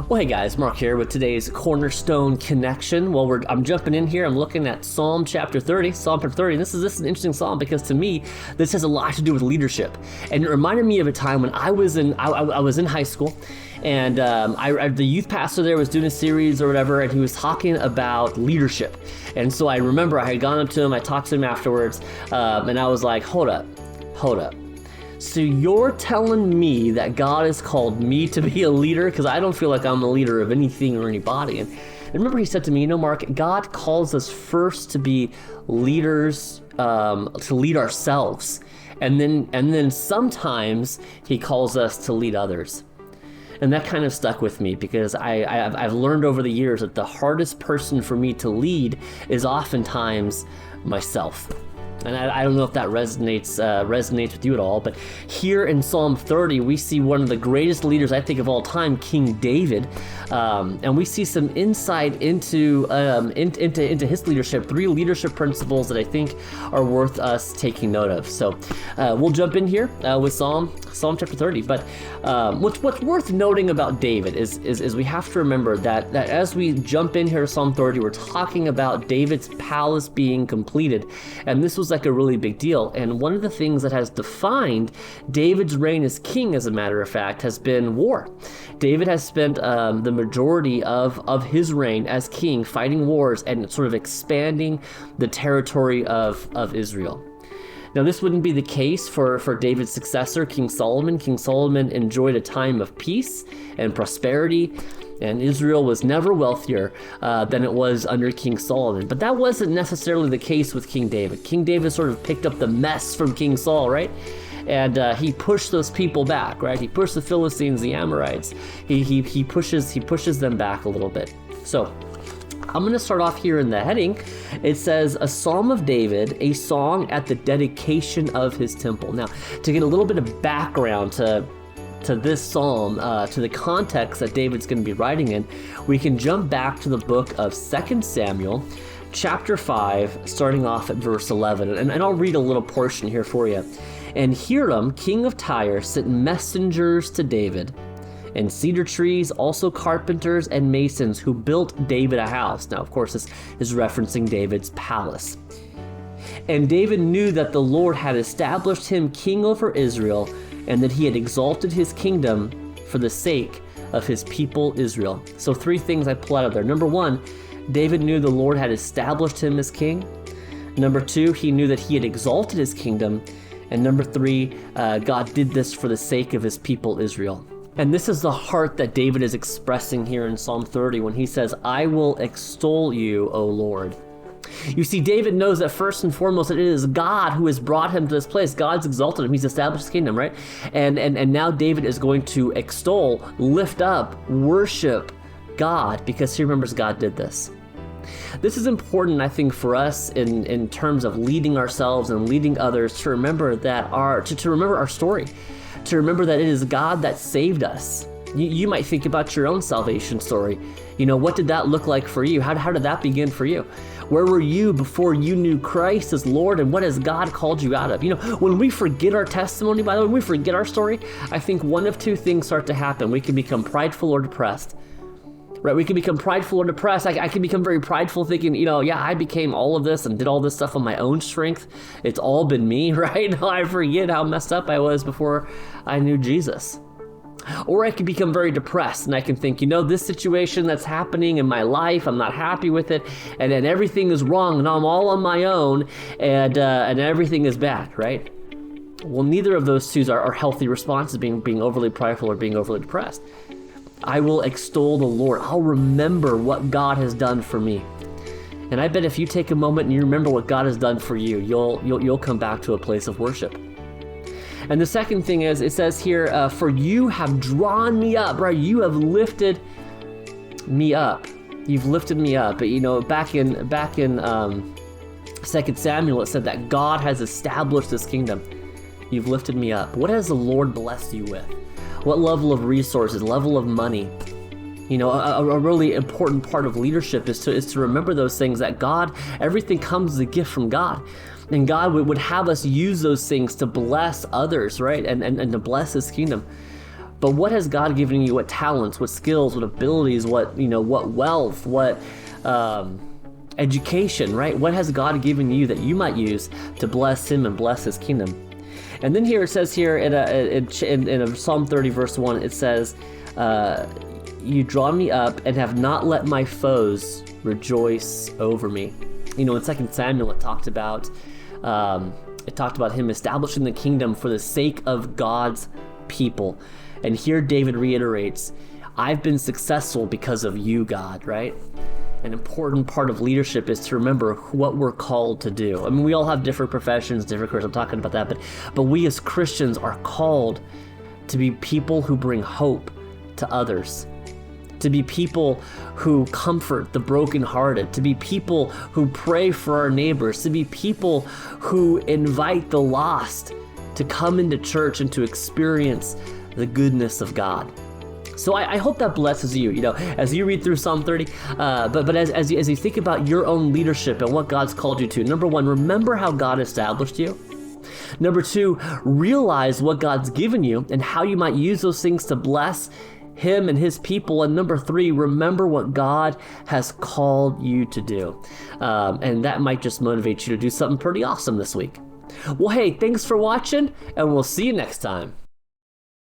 Well, hey guys, Mark here with today's Cornerstone Connection. Well, I'm jumping in here. I'm looking at Psalm chapter 30. Psalm chapter 30. This is an interesting psalm because to me, this has a lot to do with leadership. And it reminded me of a time when I was in high school, and the youth pastor there was doing a series or whatever, and he was talking about leadership. And so I remember I had gone up to him, I talked to him afterwards, and I was like, hold up. So you're telling me that God has called me to be a leader? Because I don't feel like I'm a leader of anything or anybody. And remember he said to me, Mark, God calls us first to be leaders, to lead ourselves. And then sometimes he calls us to lead others. And that kind of stuck with me because I've learned over the years that the hardest person for me to lead is oftentimes myself. And I don't know if that resonates with you at all, but here in Psalm 30, we see one of the greatest leaders, I think, of all time, King David, and we see some insight into his leadership, 3 leadership principles that I think are worth us taking note of. So we'll jump in here with Psalm chapter 30. But what's worth noting about David is we have to remember that as we jump in here to Psalm 30, we're talking about David's palace being completed, and this was like a really big deal. And one of the things that has defined David's reign as king, as a matter of fact, has been war. David has spent the majority of his reign as king fighting wars and sort of expanding the territory of Israel. Now, this wouldn't be the case for David's successor, King Solomon. King Solomon enjoyed a time of peace and prosperity, and Israel was never wealthier than it was under King Solomon. But that wasn't necessarily the case with King David. King David sort of picked up the mess from King Saul, right? And he pushed those people back, right? He pushed the Philistines, the Amorites. He pushes them back a little bit. So I'm going to start off here in the heading. It says, a Psalm of David, a song at the dedication of his temple. Now, to get a little bit of background to this psalm, to the context that David's going to be writing in, we can jump back to the book of 2 Samuel, chapter 5, starting off at verse 11. And I'll read a little portion here for you. And Hiram, king of Tyre, sent messengers to David, and cedar trees, also carpenters and masons who built David a house. Now, of course, this is referencing David's palace. And David knew that the Lord had established him king over Israel, and that he had exalted his kingdom for the sake of his people Israel. So 3 things I pull out of there. Number 1, David knew the Lord had established him as king. Number 2, he knew that he had exalted his kingdom. And number 3, God did this for the sake of his people Israel. And this is the heart that David is expressing here in Psalm 30 when he says, I will extol you, O Lord. You see, David knows that first and foremost that it is God who has brought him to this place. God's exalted him. He's established his kingdom, right? And now David is going to extol, lift up, worship God because he remembers God did this. This is important, I think, for us in terms of leading ourselves and leading others to remember that to remember our story, to remember that it is God that saved us. You might think about your own salvation story. What did that look like for you? How did that begin for you? Where were you before you knew Christ as Lord, and what has God called you out of? When we forget our testimony, by the way, when we forget our story, I think one of 2 things start to happen. We can become prideful or depressed. Right? We can become prideful or depressed. I can become very prideful thinking, I became all of this and did all this stuff on my own strength. It's all been me, right? I forget how messed up I was before I knew Jesus. Or I can become very depressed and I can think, this situation that's happening in my life, I'm not happy with it, and everything is wrong, and I'm all on my own, and everything is bad, right? Well, neither of those 2 are healthy responses, being overly prideful or being overly depressed. I will extol the Lord. I'll remember what God has done for me. And I bet if you take a moment and you remember what God has done for you, you'll come back to a place of worship. And the second thing is, it says here, for you have drawn me up, right? You have lifted me up. You've lifted me up. Back in 2 Samuel, it said that God has established this kingdom. You've lifted me up. What has the Lord blessed you with? What level of resources, level of money? A really important part of leadership is to remember those things, that God, everything comes as a gift from God. And God would have us use those things to bless others, right? And to bless his kingdom. But what has God given you? What talents, what skills, what abilities, what wealth, what education, right? What has God given you that you might use to bless him and bless his kingdom? And then here it says here in Psalm 30 verse 1, it says, you draw me up and have not let my foes rejoice over me. In 2 Samuel it talked about him establishing the kingdom for the sake of God's people. And here David reiterates, I've been successful because of you, God, right? An important part of leadership is to remember what we're called to do. I mean, we all have different professions, different careers. I'm talking about that, but we as Christians are called to be people who bring hope to others, to be people who comfort the brokenhearted, to be people who pray for our neighbors, to be people who invite the lost to come into church and to experience the goodness of God. So I hope that blesses you, as you read through Psalm 30, but as you think about your own leadership and what God's called you to. Number one, remember how God established you. Number two, realize what God's given you and how you might use those things to bless him and his people. And number three, remember what God has called you to do. And that might just motivate you to do something pretty awesome this week. Well, hey, thanks for watching, and we'll see you next time.